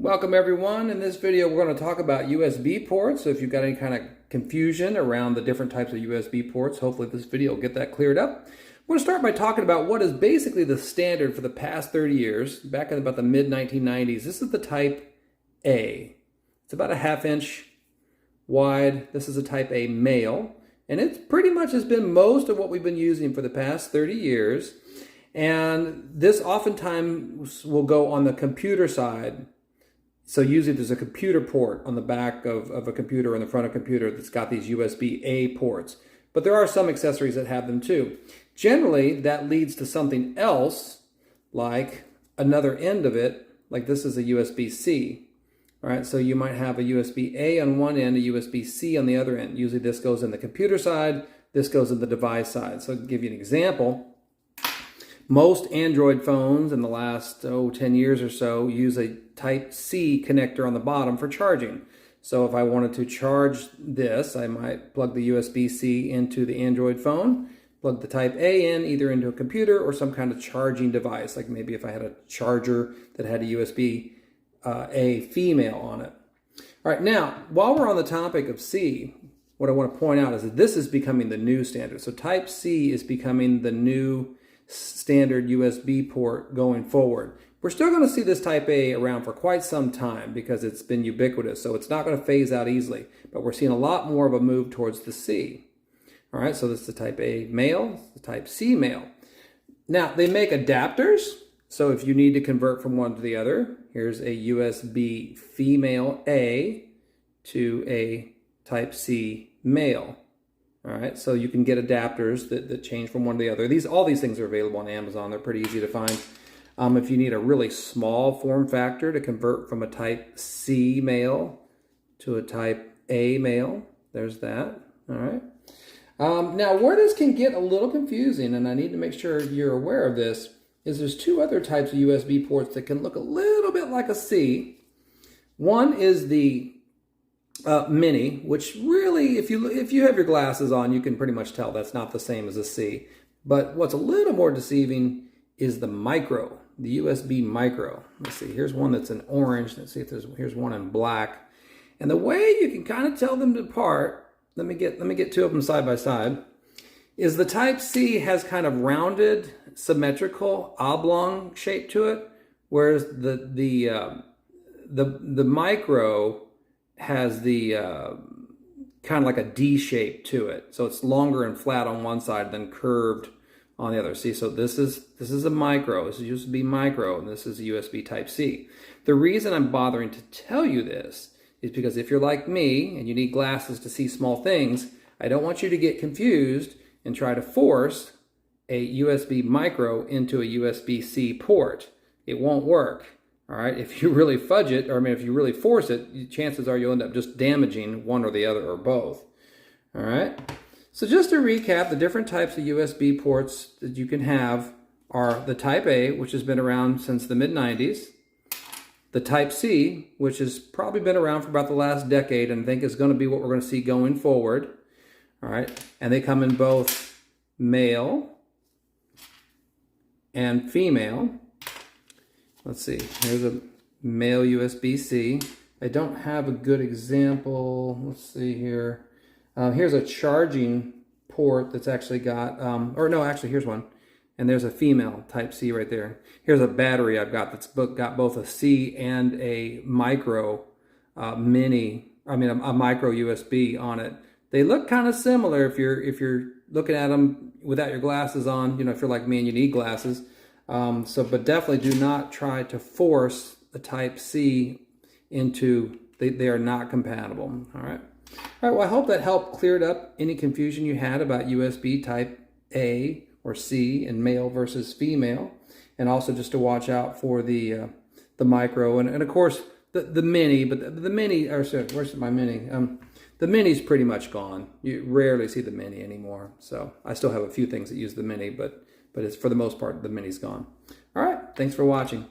Welcome everyone. In this video we're going to talk about USB ports. So if you've got any kind of confusion around the different types of USB ports, hopefully this video will get that cleared up. We're going to start by talking about what is basically the standard for the past 30 years. Back in about the mid-1990s, this is the type A. It's about a 1/2 inch wide. This is a type A male. And it pretty much has been most of what we've been using for the past 30 years. And this oftentimes will go on the computer side. So usually there's a computer port on the back of a computer or in the front of a computer that's got these USB-A ports. But there are some accessories that have them too. Generally, that leads to something else, like another end of it, like this is a USB-C. All right, so you might have a USB-A on one end, a USB-C on the other end. Usually this goes in the computer side, this goes in the device side. So to give you an example, most Android phones in the last 10 years or so use a Type-C connector on the bottom for charging. So if I wanted to charge this, I might plug the USB-C into the Android phone, plug the Type-A in either into a computer or some kind of charging device, like maybe if I had a charger that had a USB-A female on it. All right, now, while we're on the topic of C, what I want to point out is that this is becoming the new standard. So Type-C is becoming the new standard USB port going forward. We're still going to see this Type A around for quite some time because it's been ubiquitous, so it's not going to phase out easily. But we're seeing a lot more of a move towards the C. All right, so this is the Type A male, the Type C male. Now, they make adapters, so if you need to convert from one to the other, here's a USB female A to a Type C male. All right, so you can get adapters that change from one to the other. All these things are available on Amazon. They're pretty easy to find. If you need a really small form factor to convert from a Type C male to a Type A male, there's that. All right. Now, where this can get a little confusing, and I need to make sure you're aware of this, is there's two other types of USB ports that can look a little bit like a C. One is the mini, which really, if you have your glasses on, you can pretty much tell that's not the same as a C. But what's a little more deceiving is the micro, the USB micro. Let's see, here's one that's in orange. Let's see if here's one in black. And the way you can kind of tell them apart, let me get two of them side by side, is the Type C has kind of rounded, symmetrical, oblong shape to it, whereas the micro has the kind of like a D shape to it. So it's longer and flat on one side than curved on the other. See, so this is a micro. This is USB micro, and this is a USB Type-C. The reason I'm bothering to tell you this is because if you're like me and you need glasses to see small things, I don't want you to get confused and try to force a USB micro into a USB-C port. It won't work. All right, if you really fudge it, or I mean, if you really force it, chances are you'll end up just damaging one or the other or both. All right, so just to recap, the different types of USB ports that you can have are the Type A, which has been around since the mid-90s, the Type C, which has probably been around for about the last decade, and I think is going to be what we're going to see going forward. All right, and they come in both male and female. Let's see, here's a male USB-C. I don't have a good example. Let's see here. Here's a charging port that's actually got, or no, actually here's one. And there's a female Type-C right there. Here's a battery I've got that's got both a C and a micro a micro USB on it. They look kind of similar if you're looking at them without your glasses on, you know, if you're like me and you need glasses. But definitely do not try to force the Type-C into, they are not compatible, all right? All right, well, I hope that helped cleared up any confusion you had about USB Type A or C and male versus female, and also just to watch out for the micro, and of course, the mini, but the mini, or sorry, where's my mini? The mini's pretty much gone. You rarely see the mini anymore, so I still have a few things that use the mini, but it's for the most part, the mini's gone. All right, thanks for watching.